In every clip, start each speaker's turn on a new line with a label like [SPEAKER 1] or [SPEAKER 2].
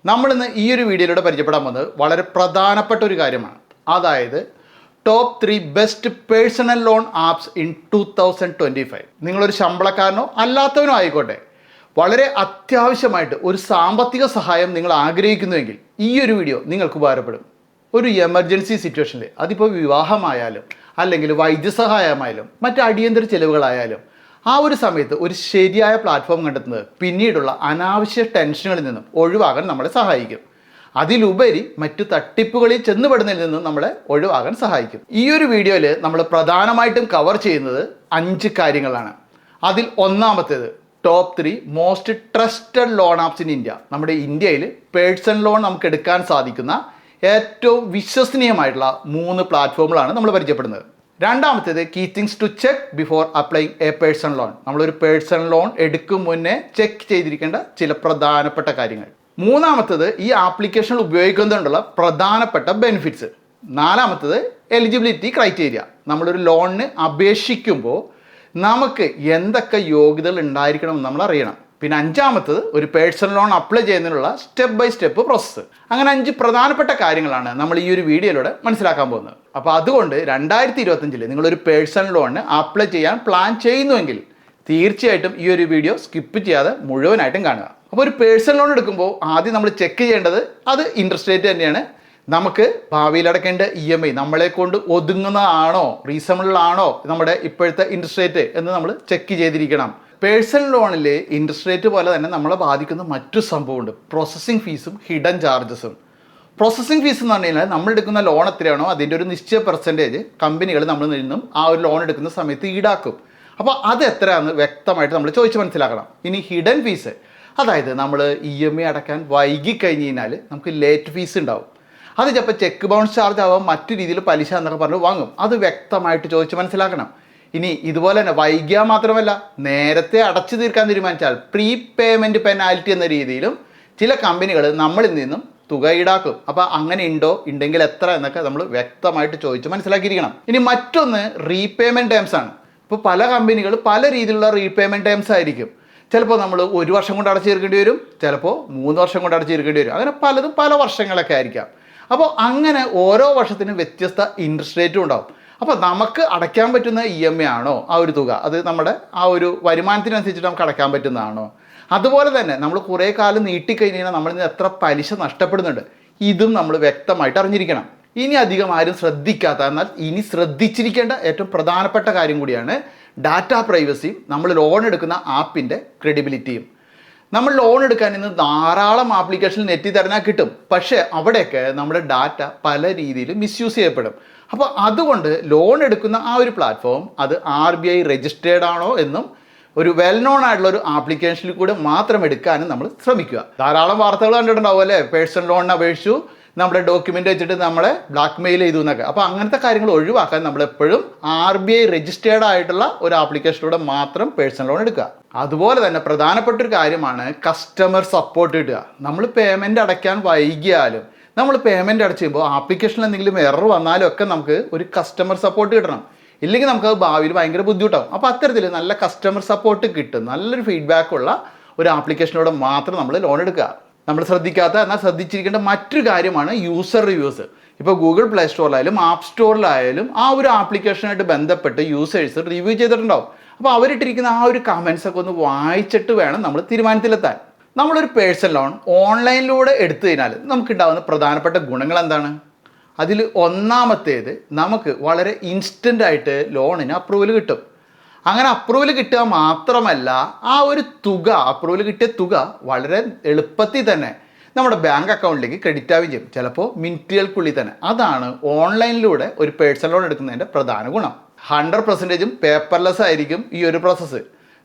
[SPEAKER 1] നമ്മളിന്ന് ഈ ഒരു വീഡിയോയിലൂടെ പരിചയപ്പെടാൻ പോകുന്നത് വളരെ പ്രധാനപ്പെട്ട ഒരു കാര്യമാണ്. അതായത് top 3 best personal loan apps in 2025. നിങ്ങളൊരു ശമ്പളക്കാരനോ അല്ലാത്തവനോ ആയിക്കോട്ടെ, വളരെ അത്യാവശ്യമായിട്ട് ഒരു സാമ്പത്തിക സഹായം നിങ്ങൾ ആഗ്രഹിക്കുന്നുവെങ്കിൽ ഈ ഒരു വീഡിയോ നിങ്ങൾക്ക് ഉപകാരപ്പെടും. ഒരു എമർജൻസി സിറ്റുവേഷനിൽ, അതിപ്പോൾ വിവാഹമായാലും അല്ലെങ്കിൽ വൈദ്യസഹായമായാലും മറ്റ് അടിയന്തര ചിലവുകളായാലും, ആ ഒരു സമയത്ത് ഒരു ശരിയായ പ്ലാറ്റ്ഫോം കണ്ടെത്തുന്നത് പിന്നീടുള്ള അനാവശ്യ ടെൻഷനുകളിൽ നിന്നും ഒഴിവാകാൻ നമ്മളെ സഹായിക്കും. അതിലുപരി മറ്റു തട്ടിപ്പുകളിൽ ചെന്നുപെടുന്നതിൽ നിന്നും നമ്മളെ ഒഴിവാകാൻ സഹായിക്കും. ഈ ഒരു വീഡിയോയിൽ നമ്മൾ പ്രധാനമായിട്ടും കവർ ചെയ്യുന്നത് 5 കാര്യങ്ങളാണ്. അതിൽ ഒന്നാമത്തേത് top 3 most trusted loan apps in India. നമ്മുടെ ഇന്ത്യയിൽ പേഴ്സണൽ ലോൺ നമുക്ക് എടുക്കാൻ സാധിക്കുന്ന ഏറ്റവും വിശ്വസനീയമായിട്ടുള്ള 3 പ്ലാറ്റ്ഫോമുകളാണ് നമ്മൾ പരിചയപ്പെടുന്നത്. രണ്ടാമത്തേത് key things to check before applying a personal loan. നമ്മളൊരു പേഴ്സണൽ ലോൺ എടുക്കും മുന്നേ ചെക്ക് ചെയ്തിരിക്കേണ്ട ചില പ്രധാനപ്പെട്ട കാര്യങ്ങൾ. മൂന്നാമത്തേത് ഈ ആപ്ലിക്കേഷൻ ഉപയോഗിക്കുന്നതുകൊണ്ടുള്ള പ്രധാനപ്പെട്ട ബെനിഫിറ്റ്സ്. നാലാമത്തേത് എലിജിബിലിറ്റി ക്രൈറ്റീരിയ. നമ്മളൊരു ലോണിന് അപേക്ഷിക്കുമ്പോൾ നമുക്ക് എന്തൊക്കെ യോഗ്യതകൾ ഉണ്ടായിരിക്കണമെന്ന് നമ്മൾ അറിയണം. പിന്നെ അഞ്ചാമത്തത് ഒരു പേഴ്സണൽ ലോൺ അപ്ലൈ ചെയ്യുന്നതിനുള്ള സ്റ്റെപ്പ് ബൈ സ്റ്റെപ്പ് പ്രോസസ്സ്. അങ്ങനെ 5 പ്രധാനപ്പെട്ട കാര്യങ്ങളാണ് നമ്മൾ ഈ ഒരു വീഡിയോയിലൂടെ മനസ്സിലാക്കാൻ പോകുന്നത്. അപ്പോൾ അതുകൊണ്ട് 2025 നിങ്ങളൊരു പേഴ്സണൽ ലോണിന് അപ്ലൈ ചെയ്യാൻ പ്ലാൻ ചെയ്യുന്നുവെങ്കിൽ തീർച്ചയായിട്ടും ഈ ഒരു വീഡിയോ സ്കിപ്പ് ചെയ്യാതെ മുഴുവനായിട്ടും കാണുക. അപ്പോൾ ഒരു പേഴ്സണൽ ലോൺ എടുക്കുമ്പോൾ ആദ്യം നമ്മൾ ചെക്ക് ചെയ്യേണ്ടത് അത് ഇൻട്രസ്റ്റ് റേറ്റ് തന്നെയാണ്. നമുക്ക് ഭാവിയിൽ അടയ്ക്കേണ്ട EMI നമ്മളെ കൊണ്ട് ഒതുങ്ങുന്നതാണോ, റീസണബിൾ ആണോ നമ്മുടെ ഇപ്പോഴത്തെ ഇൻട്രസ്റ്റ് റേറ്റ് എന്ന് നമ്മൾ ചെക്ക് ചെയ്തിരിക്കണം. പേഴ്സണൽ ലോണിൽ ഇൻട്രസ്റ്റ് റേറ്റ് പോലെ തന്നെ നമ്മളെ ബാധിക്കുന്ന മറ്റു സംഭവമുണ്ട്, പ്രോസസ്സിംഗ് ഫീസും ഹിഡൻ ചാർജസും. പ്രോസസ്സിംഗ് ഫീസ് എന്ന് പറഞ്ഞു കഴിഞ്ഞാൽ നമ്മൾ എടുക്കുന്ന ലോൺ എത്രയാണോ അതിൻ്റെ ഒരു നിശ്ചയ പെർസെൻറ്റേജ് കമ്പനികൾ നമ്മളിൽ നിന്നും ആ ഒരു ലോൺ എടുക്കുന്ന സമയത്ത് ഈടാക്കും. അപ്പോൾ അത് എത്രയാണെന്ന് വ്യക്തമായിട്ട് നമ്മൾ ചോദിച്ച് മനസ്സിലാക്കണം. ഇനി ഹിഡൻ ഫീസ്, അതായത് നമ്മൾ EMI അടയ്ക്കാൻ വൈകി കഴിഞ്ഞ് കഴിഞ്ഞാൽ നമുക്ക് ലേറ്റ് ഫീസ് ഉണ്ടാവും. അത് ചിലപ്പോൾ ചെക്ക് ബൗൺസ് ചാർജ് ആവാം, മറ്റു രീതിയിൽ പലിശ എന്നൊക്കെ പറഞ്ഞ് വാങ്ങും. അത് വ്യക്തമായിട്ട് ചോദിച്ച് മനസ്സിലാക്കണം. ഇനി ഇതുപോലെ തന്നെ വൈകിയാൽ മാത്രമല്ല, നേരത്തെ അടച്ചു തീർക്കാൻ തീരുമാനിച്ചാൽ പ്രീ പേയ്മെൻറ്റ് പെനാൽറ്റി എന്ന രീതിയിലും ചില കമ്പനികൾ നമ്മളിൽ നിന്നും തുക ഈടാക്കും. അപ്പോൾ അങ്ങനെ ഉണ്ടെങ്കിൽ എത്ര എന്നൊക്കെ നമ്മൾ വ്യക്തമായിട്ട് ചോദിച്ച് മനസ്സിലാക്കിയിരിക്കണം. ഇനി മറ്റൊന്ന് റീപേയ്മെൻറ്റ് ടേംസ് ആണ്. ഇപ്പോൾ പല കമ്പനികൾ പല രീതിയിലുള്ള റീപേയ്മെൻറ്റ് ടേംസ് ആയിരിക്കും. ചിലപ്പോൾ നമ്മൾ 1 വർഷം കൊണ്ട് അടച്ചു തീർക്കേണ്ടി വരും, ചിലപ്പോൾ 3 വർഷം കൊണ്ട് അടച്ചു തീർക്കേണ്ടി വരും. അങ്ങനെ പലതും പല വർഷങ്ങളൊക്കെ ആയിരിക്കാം. അപ്പോൾ അങ്ങനെ ഓരോ വർഷത്തിനും വ്യത്യസ്ത ഇൻട്രസ്റ്റ് റേറ്റും ഉണ്ടാവും. അപ്പോൾ നമുക്ക് അടയ്ക്കാൻ പറ്റുന്ന EMI ആണോ ആ ഒരു തുക, അത് നമ്മുടെ ആ ഒരു വരുമാനത്തിനനുസരിച്ചിട്ട് നമുക്ക് അടയ്ക്കാൻ പറ്റുന്നതാണോ, അതുപോലെ തന്നെ നമ്മൾ കുറേ കാലം നീട്ടിക്കഴിഞ്ഞാൽ നമ്മളിൽ നിന്ന് എത്ര പലിശ നഷ്ടപ്പെടുന്നുണ്ട്, ഇതും നമ്മൾ വ്യക്തമായിട്ട് അറിഞ്ഞിരിക്കണം. ഇനി അധികം ആരും ശ്രദ്ധിക്കാത്ത, എന്നാൽ ഇനി ശ്രദ്ധിച്ചിരിക്കേണ്ട ഏറ്റവും പ്രധാനപ്പെട്ട കാര്യം കൂടിയാണ് ഡാറ്റാ പ്രൈവസിയും നമ്മൾ ലോൺ എടുക്കുന്ന ആപ്പിൻ്റെ ക്രെഡിബിലിറ്റിയും. നമ്മൾ ലോൺ എടുക്കാൻ ഇന്ന് ധാരാളം ആപ്ലിക്കേഷനിൽ നെറ്റി തിരഞ്ഞാൽ കിട്ടും, പക്ഷേ അവിടെയൊക്കെ നമ്മുടെ ഡാറ്റ പല രീതിയിൽ മിസ്യൂസ് ചെയ്യപ്പെടും. അപ്പോൾ അതുകൊണ്ട് ലോൺ എടുക്കുന്ന ആ ഒരു പ്ലാറ്റ്ഫോം അത് RBI രജിസ്റ്റേർഡ് ആണോ എന്നും ഒരു വെൽ നോൺ ആയിട്ടുള്ള ഒരു ആപ്ലിക്കേഷനിൽ കൂടെ മാത്രം എടുക്കാനും നമ്മൾ ശ്രമിക്കുക. ധാരാളം വാർത്തകൾ കണ്ടിട്ടുണ്ടാവും അല്ലേ, പേഴ്സണൽ ലോണിന് അപേക്ഷിച്ചു, നമ്മുടെ ഡോക്യുമെൻ്റ് വെച്ചിട്ട് നമ്മളെ ബ്ലാക്ക് മെയിൽ ചെയ്തു എന്നൊക്കെ. അപ്പോൾ അങ്ങനത്തെ കാര്യങ്ങൾ ഒഴിവാക്കാൻ നമ്മളെപ്പോഴും RBI രജിസ്റ്റേർഡ് ആയിട്ടുള്ള ഒരു ആപ്ലിക്കേഷനിലൂടെ മാത്രം പേഴ്സണൽ ലോൺ എടുക്കുക. അതുപോലെ തന്നെ പ്രധാനപ്പെട്ട ഒരു കാര്യമാണ് കസ്റ്റമർ സപ്പോർട്ട് കിട്ടുക. നമ്മൾ പേയ്മെൻറ്റ് അടയ്ക്കാൻ വൈകിയാലും, നമ്മൾ പേയ്മെൻറ്റ് അടച്ചു കഴിയുമ്പോൾ ആപ്ലിക്കേഷനിൽ എന്തെങ്കിലും എറർ വന്നാലും ഒക്കെ നമുക്ക് ഒരു കസ്റ്റമർ സപ്പോർട്ട് കിട്ടണം. ഇല്ലെങ്കിൽ നമുക്കത് ഭാവിയിൽ ഭയങ്കര ബുദ്ധിമുട്ടാവും. അപ്പോൾ അത്തരത്തിൽ നല്ല കസ്റ്റമർ സപ്പോർട്ട് കിട്ടും, നല്ലൊരു ഫീഡ്ബാക്കുള്ള ഒരു ആപ്ലിക്കേഷനിലൂടെ മാത്രം നമ്മൾ ലോൺ എടുക്കുക. നമ്മൾ ശ്രദ്ധിക്കാത്ത എന്നാൽ ശ്രദ്ധിച്ചിരിക്കേണ്ട മറ്റൊരു കാര്യമാണ് യൂസർ റിവ്യൂസ്. ഇപ്പോൾ ഗൂഗിൾ പ്ലേ സ്റ്റോറിലായാലും ആപ്പ് സ്റ്റോറിലായാലും ആ ഒരു ആപ്ലിക്കേഷനായിട്ട് ബന്ധപ്പെട്ട് യൂസേഴ്സ് റിവ്യൂ ചെയ്തിട്ടുണ്ടാവും. അപ്പോൾ അവരിട്ടിരിക്കുന്ന ആ ഒരു കമൻസൊക്കെ ഒന്ന് വായിച്ചിട്ട് വേണം നമ്മൾ തീരുമാനത്തിലെത്താൻ. നമ്മളൊരു പേഴ്സണൽ ലോൺ ഓൺലൈനിലൂടെ എടുത്തു കഴിഞ്ഞാൽ നമുക്കുണ്ടാകുന്ന പ്രധാനപ്പെട്ട ഗുണങ്ങൾ എന്താണ്? അതിൽ ഒന്നാമത്തേത്, നമുക്ക് വളരെ ഇൻസ്റ്റൻ്റായിട്ട് ലോണിന് അപ്രൂവൽ കിട്ടും. അങ്ങനെ അപ്രൂവൽ കിട്ടുക മാത്രമല്ല, ആ ഒരു തുക, അപ്രൂവൽ കിട്ടിയ തുക വളരെ എളുപ്പത്തിൽ തന്നെ നമ്മുടെ ബാങ്ക് അക്കൗണ്ടിലേക്ക് ക്രെഡിറ്റ് ആവുകയും ചെയ്യും, ചിലപ്പോൾ മിനിറ്റുകൾക്കുള്ളിൽ തന്നെ. അതാണ് ഓൺലൈനിലൂടെ ഒരു പേഴ്സണൽ ലോൺ എടുക്കുന്നതിൻ്റെ പ്രധാന ഗുണം. 100% പേപ്പർലെസ് ആയിരിക്കും ഈ ഒരു പ്രോസസ്സ്.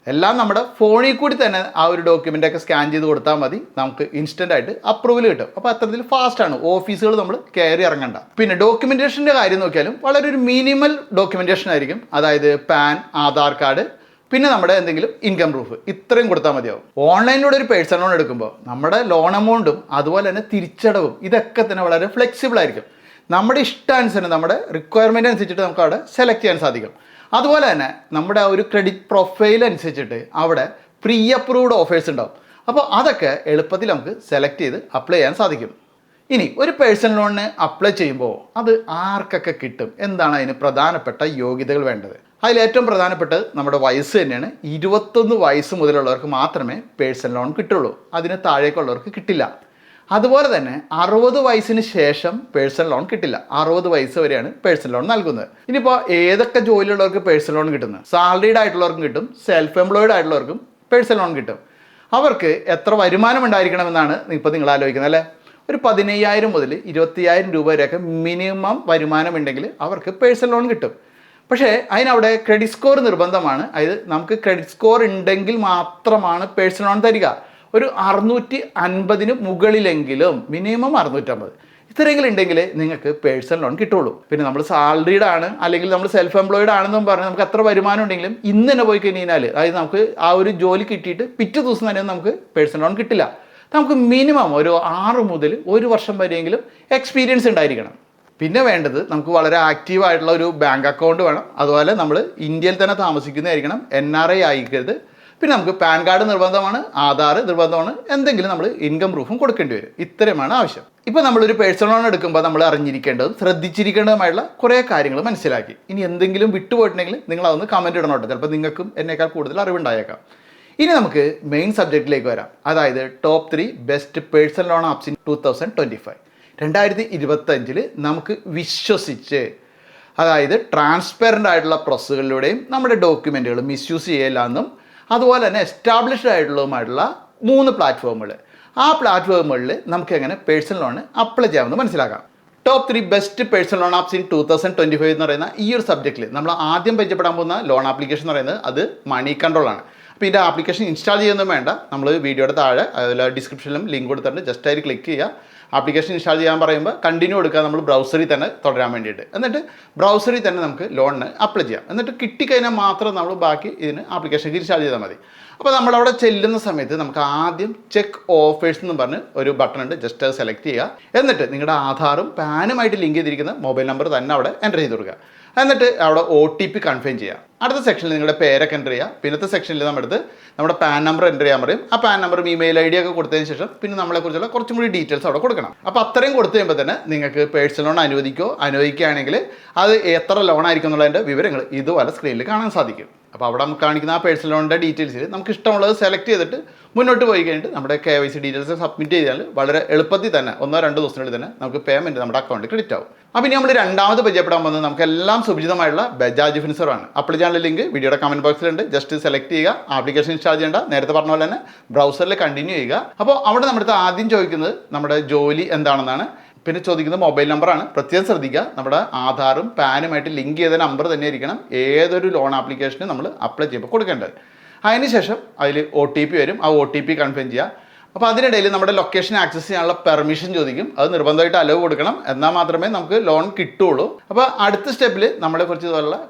[SPEAKER 1] എല്ലാം നമ്മുടെ ഫോണിൽ കൂടി തന്നെ ആ ഒരു ഡോക്യുമെൻ്റൊക്കെ സ്കാൻ ചെയ്ത് കൊടുത്താൽ മതി, നമുക്ക് ഇൻസ്റ്റൻ്റായിട്ട് അപ്രൂവൽ കിട്ടും. അപ്പോൾ അത്തരത്തിൽ ഫാസ്റ്റാണ്, ഓഫീസുകൾ നമ്മൾ കയറി ഇറങ്ങണ്ട. പിന്നെ ഡോക്യുമെൻറ്റേഷൻ്റെ കാര്യം നോക്കിയാലും വളരെ ഒരു മിനിമൽ ഡോക്യുമെൻറ്റേഷൻ ആയിരിക്കും. അതായത് പാൻ, ആധാർ കാർഡ്, പിന്നെ നമ്മുടെ എന്തെങ്കിലും ഇൻകം പ്രൂഫ്, ഇത്രയും കൊടുത്താൽ മതിയാവും. ഓൺലൈനിലൂടെ ഒരു പേഴ്സണൽ ലോൺ എടുക്കുമ്പോൾ നമ്മുടെ ലോൺ എമൗണ്ടും അതുപോലെ തന്നെ തിരിച്ചടവും ഇതൊക്കെ തന്നെ വളരെ ഫ്ലെക്സിബിൾ ആയിരിക്കും. നമ്മുടെ ഇഷ്ടാനുസരണം, നമ്മുടെ റിക്വയർമെൻറ്റ് അനുസരിച്ചിട്ട് നമുക്ക് അവിടെ സെലക്ട് ചെയ്യാൻ സാധിക്കും. അതുപോലെ തന്നെ നമ്മുടെ ആ ഒരു ക്രെഡിറ്റ് പ്രൊഫൈൽ അനുസരിച്ചിട്ട് അവിടെ പ്രീ അപ്രൂവ്ഡ് ഓഫേഴ്സ് ഉണ്ടാവും. അപ്പോൾ അതൊക്കെ എളുപ്പത്തിൽ നമുക്ക് സെലക്ട് ചെയ്ത് അപ്ലൈ ചെയ്യാൻ സാധിക്കും. ഇനി ഒരു പേഴ്സണൽ ലോണിന് അപ്ലൈ ചെയ്യുമ്പോൾ അത് ആർക്കൊക്കെ കിട്ടും, എന്താണ് അതിന് പ്രധാനപ്പെട്ട യോഗ്യതകൾ വേണ്ടത്? അതിൽ ഏറ്റവും പ്രധാനപ്പെട്ടത് നമ്മുടെ വയസ്സ് തന്നെയാണ്. 21 വയസ്സ് മുതലുള്ളവർക്ക് മാത്രമേ പേഴ്സണൽ ലോൺ കിട്ടുള്ളൂ, അതിന് താഴേക്കുള്ളവർക്ക് കിട്ടില്ല. അതുപോലെ തന്നെ 60 വയസ്സിന് ശേഷം പേഴ്സണൽ ലോൺ കിട്ടില്ല. 60 വയസ്സ് വരെയാണ് പേഴ്സണൽ ലോൺ നൽകുന്നത്. ഇനിയിപ്പോൾ ഏതൊക്കെ ജോലിയുള്ളവർക്ക് പേഴ്സണൽ ലോൺ കിട്ടുന്നത്? സാലറീഡ് ആയിട്ടുള്ളവർക്കും കിട്ടും, സെൽഫ് എംപ്ലോയിഡ് ആയിട്ടുള്ളവർക്കും പേഴ്സണൽ ലോൺ കിട്ടും. അവർക്ക് എത്ര വരുമാനം ഉണ്ടായിരിക്കണമെന്നാണ് ഇപ്പോൾ നിങ്ങൾ ആലോചിക്കുന്നത് അല്ലേ? ഒരു 15,000 മുതൽ 20,000 രൂപ വരെയൊക്കെ മിനിമം വരുമാനം ഉണ്ടെങ്കിൽ അവർക്ക് പേഴ്സണൽ ലോൺ കിട്ടും. പക്ഷേ അതിനവിടെ ക്രെഡിറ്റ് സ്കോർ നിർബന്ധമാണ്. അതായത് നമുക്ക് ക്രെഡിറ്റ് സ്കോർ ഉണ്ടെങ്കിൽ മാത്രമാണ് പേഴ്സണൽ ലോൺ തരിക. ഒരു 650 മുകളിലെങ്കിലും, മിനിമം 650 ഇത്രയെങ്കിലും ഉണ്ടെങ്കിൽ നിങ്ങൾക്ക് പേഴ്സണൽ ലോൺ കിട്ടുള്ളൂ. പിന്നെ നമ്മൾ സാലറീഡ് ആണ് അല്ലെങ്കിൽ നമ്മൾ സെൽഫ് എംപ്ലോയിഡ് ആണെന്നും പറഞ്ഞ് നമുക്ക് എത്ര വരുമാനം ഉണ്ടെങ്കിലും ഇന്ന് തന്നെ പോയി കഴിഞ്ഞാൽ, അതായത് നമുക്ക് ആ ഒരു ജോലി കിട്ടിയിട്ട് പിറ്റേ ദിവസം തന്നെ നമുക്ക് പേഴ്സണൽ ലോൺ കിട്ടില്ല. നമുക്ക് മിനിമം ഒരു 6 മുതൽ 1 വർഷം വരെയെങ്കിലും എക്സ്പീരിയൻസ് ഉണ്ടായിരിക്കണം. പിന്നെ വേണ്ടത് നമുക്ക് വളരെ ആക്റ്റീവായിട്ടുള്ള ഒരു ബാങ്ക് അക്കൗണ്ട് വേണം. അതുപോലെ നമ്മൾ ഇന്ത്യയിൽ തന്നെ താമസിക്കുന്നതായിരിക്കണം, NRI ആയിരിക്കരുത്. പിന്നെ നമുക്ക് പാൻ കാർഡ് നിർബന്ധമാണ്, ആധാർ നിർബന്ധമാണ്, എന്തെങ്കിലും നമ്മൾ ഇൻകം പ്രൂഫും കൊടുക്കേണ്ടി വരും. ഇത്രയുമാണ് ആവശ്യം. ഇപ്പോൾ നമ്മളൊരു പേഴ്സണൽ ലോൺ എടുക്കുമ്പോൾ നമ്മൾ അറിഞ്ഞിരിക്കേണ്ടതും ശ്രദ്ധിച്ചിരിക്കേണ്ടതുമായുള്ള കുറേ കാര്യങ്ങൾ മനസ്സിലാക്കി. ഇനി എന്തെങ്കിലും വിട്ടുപോയിട്ടുണ്ടെങ്കിൽ നിങ്ങൾ അതൊന്ന് കമൻറ്റ് ഇടണോട്ടെ, ചിലപ്പോൾ നിങ്ങൾക്കും എന്നേക്കാൾ കൂടുതൽ അറിവുണ്ടായേക്കാം. ഇനി നമുക്ക് മെയിൻ സബ്ജക്റ്റിലേക്ക് വരാം. അതായത് top 3 best personal loan apps in 2025. 2025 നമുക്ക് വിശ്വസിച്ച്, അതായത് ട്രാൻസ്പെറൻ്റ് ആയിട്ടുള്ള പ്രോസസ്സുകളിലൂടെയും നമ്മുടെ ഡോക്യുമെൻറ്റുകൾ മിസ്യൂസ് ചെയ്യില്ല എന്നും, അതുപോലെ തന്നെ എസ്റ്റാബ്ലിഷ്ഡ് ആയിട്ടുള്ളതുമായിട്ടുള്ള 3 പ്ലാറ്റ്ഫോമുകൾ, ആ പ്ലാറ്റ്ഫോമുകളിൽ നമുക്ക് എങ്ങനെ പേഴ്സണൽ ലോണ് അപ്ലൈ ചെയ്യാമെന്ന് മനസ്സിലാക്കാം. Top 3 best personal loan apps in 2025 എന്ന് പറയുന്ന ഈ ഒരു സബ്ജക്റ്റിൽ നമ്മൾ ആദ്യം പരിചയപ്പെടാൻ പോകുന്ന ലോൺ ആപ്ലിക്കേഷൻ എന്ന് പറയുന്നത് അത് മണി കൺട്രോൾ ആണ്. അപ്പോൾ ഇതിൻ്റെ ആപ്ലിക്കേഷൻ ഇൻസ്റ്റാൾ ചെയ്യുന്നതും വേണ്ട, നമ്മൾ വീഡിയോയുടെ താഴെ അതുപോലെ ഡിസ്ക്രിപ്ഷനിലും ലിങ്ക് കൊടുത്തിട്ടുണ്ട്, ജസ്റ്റ് അതിൽ ക്ലിക്ക് ചെയ്യുക. ആപ്ലിക്കേഷൻ ഇൻസ്റ്റാൾ ചെയ്യാൻ പറയുമ്പോൾ കണ്ടിന്യൂ എടുക്കുക, നമ്മൾ ബ്രൗസറിൽ തന്നെ തുടരാൻ വേണ്ടിയിട്ട്. എന്നിട്ട് ബ്രൗസറിൽ തന്നെ നമുക്ക് ലോണിന് അപ്ലൈ ചെയ്യാം. എന്നിട്ട് കിട്ടിക്കഴിഞ്ഞാൽ മാത്രം നമ്മൾ ബാക്കി ഇതിന് ആപ്ലിക്കേഷൻ ഇൻസ്റ്റാൾ ചെയ്താൽ മതി. അപ്പോൾ നമ്മളവിടെ ചെല്ലുന്ന സമയത്ത് നമുക്ക് ആദ്യം ചെക്ക് ഓഫേഴ്സ് എന്ന് പറഞ്ഞ് ഒരു ബട്ടൺ ഉണ്ട്, ജസ്റ്റ് അത് സെലക്ട് ചെയ്യുക. എന്നിട്ട് നിങ്ങളുടെ ആധാറും പാനുമായിട്ട് ലിങ്ക് ചെയ്തിരിക്കുന്ന മൊബൈൽ നമ്പർ തന്നെ അവിടെ എൻ്റർ ചെയ്ത് കൊടുക്കുക. എന്നിട്ട് അവിടെ OTP കൺഫേം ചെയ്യുക. അടുത്ത സെക്ഷനിൽ നിങ്ങളുടെ പേരൊക്കെ എൻ്റർ ചെയ്യുക. പിന്നത്തെ സെക്ഷനിൽ നമ്മുടെ പാൻ നമ്പർ എൻ്റർ ചെയ്യാൻ പറയും. ആ പാൻ നമ്പറും ഇമെയിൽ ID ഒക്കെ കൊടുത്തതിന് ശേഷം പിന്നെ നമ്മളെക്കുറിച്ചുള്ള കുറച്ചും കൂടി ഡീറ്റെയിൽസ് അവിടെ കൊടുക്കണം. അപ്പോൾ അത്രയും കൊടുത്തു കഴിയുമ്പോൾ തന്നെ നിങ്ങൾക്ക് പേഴ്സണൽ ലോൺ അനുവദിക്കുകയാണെങ്കിൽ അത് എത്ര ലോൺ ആയിരിക്കും എന്നുള്ളതിൻ്റെ വിവരങ്ങൾ ഇതുപോലെ സ്ക്രീനിൽ കാണാൻ സാധിക്കും. അപ്പോൾ അവിടെ നമുക്ക് കാണിക്കുന്ന ആ പേഴ്സണൽ ലോണിൻ്റെ ഡീറ്റെയിൽസിൽ നമുക്ക് ഇഷ്ടമുള്ളത് സെലക്ട് ചെയ്തിട്ട് മുന്നോട്ട് പോയി കഴിഞ്ഞിട്ട് നമ്മുടെ KYC ഡീറ്റെയിൽസ് സബ്മിറ്റ് ചെയ്താൽ വളരെ എളുപ്പത്തിൽ തന്നെ 1-2 ദിവസത്തിനുള്ളിൽ തന്നെ നമുക്ക് പേയ്മെൻറ്റ് നമ്മുടെ അക്കൗണ്ടിൽ ക്രെഡിറ്റ് ആവും. അപ്പോൾ ഇനി നമ്മൾ രണ്ടാമത് പരിചയപ്പെടാൻ പോകുന്നത് നമുക്കെല്ലാം സുപരിചിതമായിട്ടുള്ള ബജാജ് ഫിൻസറാണ്. അപ്ലൈ ചെയ്യാനുള്ള ലിങ്ക് വീഡിയോയുടെ കമൻറ്റ് ബോക്സിലുണ്ട്, ജസ്റ്റ് സെലക്ട് ചെയ്യുക. ആപ്ലിക്കേഷൻ ഇൻസ്റ്റാൾ ചെയ്യേണ്ട, നേരത്തെ പറഞ്ഞ പോലെ തന്നെ ബ്രൗസറിൽ കണ്ടിന്യൂ ചെയ്യുക. അപ്പോൾ അവിടെ നമ്മുടെ ആദ്യം ചോദിക്കുന്നത് നമ്മുടെ ജോലി എന്താണെന്നാണ്. പിന്നെ ചോദിക്കുന്നത് മൊബൈൽ നമ്പറാണ്. പ്രത്യേകം ശ്രദ്ധിക്കുക, നമ്മുടെ ആധാറും പാനുമായിട്ട് ലിങ്ക് ചെയ്ത നമ്പർ തന്നെ ആയിരിക്കണം ഏതൊരു ലോൺ ആപ്ലിക്കേഷനും നമ്മൾ അപ്ലൈ ചെയ്യുമ്പോൾ കൊടുക്കേണ്ടത്. അതിനുശേഷം അതിൽ OTP വരും, ആ OTP കൺഫേം ചെയ്യുക. അപ്പോൾ അതിനിടയിൽ നമ്മുടെ ലൊക്കേഷൻ ആക്സസ് ചെയ്യാനുള്ള പെർമിഷൻ ചോദിക്കും, അത് നിർബന്ധമായിട്ട് അലവ് കൊടുക്കണം, എന്നാൽ മാത്രമേ നമുക്ക് ലോൺ കിട്ടുള്ളൂ. അപ്പോൾ അടുത്ത സ്റ്റെപ്പിൽ നമ്മളെ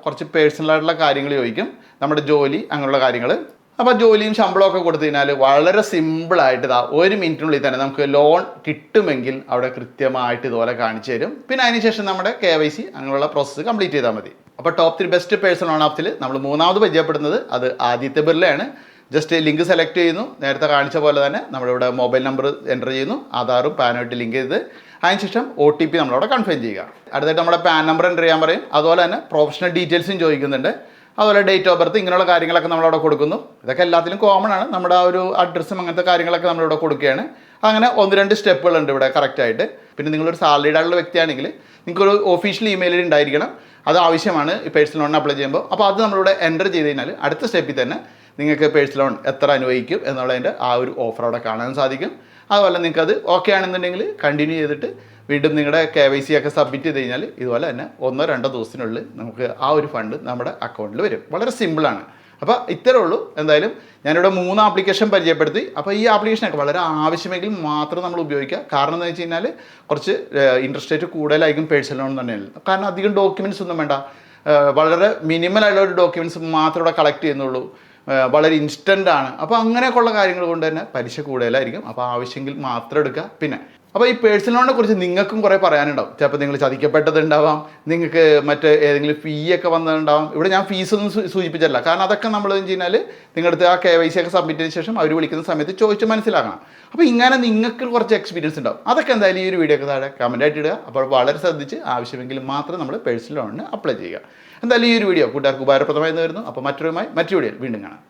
[SPEAKER 1] കുറച്ച് പേഴ്സണലായിട്ടുള്ള കാര്യങ്ങൾ ചോദിക്കും, നമ്മുടെ ജോലി അങ്ങനെയുള്ള കാര്യങ്ങൾ. അപ്പോൾ ജോലിയും ശമ്പളമൊക്കെ കൊടുത്തു കഴിഞ്ഞാൽ വളരെ സിമ്പിളായിട്ട് 1 മിനിറ്റിനുള്ളിൽ തന്നെ നമുക്ക് ലോൺ കിട്ടുമെങ്കിൽ അവിടെ കൃത്യമായിട്ട് ഇതുപോലെ കാണിച്ചു തരും. പിന്നെ അതിനുശേഷം നമ്മുടെ KYC അങ്ങനെയുള്ള പ്രോസസ്സ് കംപ്ലീറ്റ് ചെയ്താൽ മതി. അപ്പോൾ ടോപ്പ് 3 ബെസ്റ്റ് പേഴ്സണൽ ലോൺ ആപ്സിൽ നമ്മൾ മൂന്നാമത് പരിചയപ്പെടുന്നത് അത് ആദിത്യ ബിർളയാണ്. ജസ്റ്റ് ലിങ്ക് സെലക്ട് ചെയ്യുന്നു, നേരത്തെ കാണിച്ച പോലെ തന്നെ നമ്മളിവിടെ മൊബൈൽ നമ്പർ എൻ്റർ ചെയ്യുന്നു, ആധാറും പാനുമായിട്ട് ലിങ്ക് ചെയ്ത് അതിനുശേഷം OTP നമ്മളവിടെ കൺഫേം ചെയ്യുക. അടുത്തായിട്ട് നമ്മുടെ പാൻ നമ്പർ എൻ്റർ ചെയ്യാൻ പറയും. അതുപോലെ തന്നെ പ്രൊഫഷണൽ ഡീറ്റെയിൽസും ചോദിക്കുന്നുണ്ട്. അതുപോലെ ഡേറ്റ് ഓഫ് ബർത്ത് ഇങ്ങനെയുള്ള കാര്യങ്ങളൊക്കെ നമ്മളവിടെ കൊടുക്കുന്നു. ഇതൊക്കെ എല്ലാത്തിലും കോമൺ ആണ്. നമ്മുടെ ആ ഒരു അഡ്രസ്സും അങ്ങനത്തെ കാര്യങ്ങളൊക്കെ നമ്മളിവിടെ കൊടുക്കുകയാണ്. അങ്ങനെ 1-2 സ്റ്റെപ്പുകളുണ്ട് ഇവിടെ കറക്റ്റായിട്ട്. പിന്നെ നിങ്ങളൊരു സാലറീഡ് ആയിട്ടുള്ള വ്യക്തിയാണെങ്കിൽ നിങ്ങൾക്കൊരു ഒഫീഷ്യൽ ഇമെയിൽ ഉണ്ടായിരിക്കണം, അത് ആവശ്യമാണ് ഈ പേഴ്സണൽ ലോണിന് അപ്ലൈ ചെയ്യുമ്പോൾ. അപ്പോൾ അത് നമ്മളിവിടെ എൻ്റർ ചെയ്ത് കഴിഞ്ഞാൽ അടുത്ത സ്റ്റെപ്പിൽ തന്നെ നിങ്ങൾക്ക് പേഴ്സണൽ ലോൺ എത്ര അനുവദിക്കും എന്നുള്ളതിൻ്റെ ആ ഒരു ഓഫർ അവിടെ കാണാൻ സാധിക്കും. അതുപോലെ നിങ്ങൾക്കത് ഓക്കെ ആണെന്നുണ്ടെങ്കിൽ കണ്ടിന്യൂ ചെയ്തിട്ട് വീണ്ടും നിങ്ങളുടെ KYC ഒക്കെ സബ്മിറ്റ് ചെയ്ത് കഴിഞ്ഞാൽ ഇതുപോലെ തന്നെ 1-2 ദിവസത്തിനുള്ളിൽ നമുക്ക് ആ ഒരു ഫണ്ട് നമ്മുടെ അക്കൗണ്ടിൽ വരും. വളരെ സിമ്പിളാണ്. അപ്പോൾ ഇത്രേ ഉള്ളൂ. എന്തായാലും ഞാനിവിടെ 3 ആപ്ലിക്കേഷൻ പരിചയപ്പെടുത്തി. അപ്പോൾ ഈ ആപ്ലിക്കേഷനൊക്കെ വളരെ ആവശ്യമെങ്കിൽ മാത്രം നമ്മൾ ഉപയോഗിക്കുക. കാരണം എന്ന് വെച്ച് കഴിഞ്ഞാൽ കുറച്ച് ഇൻട്രസ്റ്റ് റേറ്റ് കൂടുതലായിരിക്കും പേഴ്സണൽ ലോൺ തന്നെയാണ്. കാരണം അധികം ഡോക്യുമെൻറ്റ്സ് ഒന്നും വേണ്ട, വളരെ മിനിമലായിട്ടുള്ള ഒരു ഡോക്യുമെൻറ്റ്സ് മാത്രം ഇവിടെ കളക്ട് ചെയ്യുന്നുള്ളൂ, വളരെ ഇൻസ്റ്റൻ്റ് ആണ്. അപ്പോൾ അങ്ങനെയൊക്കെയുള്ള കാര്യങ്ങൾ കൊണ്ട് തന്നെ പലിശ കൂടുതലായിരിക്കും. അപ്പോൾ ആവശ്യമെങ്കിൽ മാത്രം എടുക്കുക. പിന്നെ അപ്പോൾ ഈ പേഴ്സണൽ ലോണിനെ കുറിച്ച് നിങ്ങൾക്കും കുറേ പറയാനുണ്ടാവും. ചിലപ്പോൾ നിങ്ങൾ ചതിക്കപ്പെട്ടതുണ്ടാവാം, നിങ്ങൾക്ക് മറ്റ് ഏതെങ്കിലും ഫീ ഒക്കെ വന്നതുണ്ടാവാം. ഇവിടെ ഞാൻ ഫീസൊന്നും സൂചിപ്പിച്ചില്ല, കാരണം അതൊക്കെ നമ്മൾ എന്ന് വെച്ച് കഴിഞ്ഞാൽ നിങ്ങളുടെ ആ KYC ഒക്കെ സബ്മിറ്റ് ചെയ്തതിന് ശേഷം അവർ വിളിക്കുന്ന സമയത്ത് ചോദിച്ച് മനസ്സിലാക്കണം. അപ്പോൾ ഇങ്ങനെ നിങ്ങൾക്ക് കുറച്ച് എക്സ്പീരിയൻസ് ഉണ്ടാവും. അതൊക്കെ എന്തായാലും ഈ ഒരു വീഡിയോക്ക് താഴെ കമൻറ്റായിട്ട് ഇടുക. അപ്പോൾ വളരെ ശ്രദ്ധിച്ച് ആവശ്യമെങ്കിൽ മാത്രം നമ്മൾ പേഴ്സണൽ ലോണിന് അപ്ലൈ ചെയ്യുക. എന്തായാലും ഈ ഒരു വീഡിയോ കൂട്ടുകാർക്ക് ഉപകാരപ്രദമായി വരുന്നു. അപ്പോൾ മറ്റൊരു വീഡിയോയിൽ വീണ്ടും കാണാം.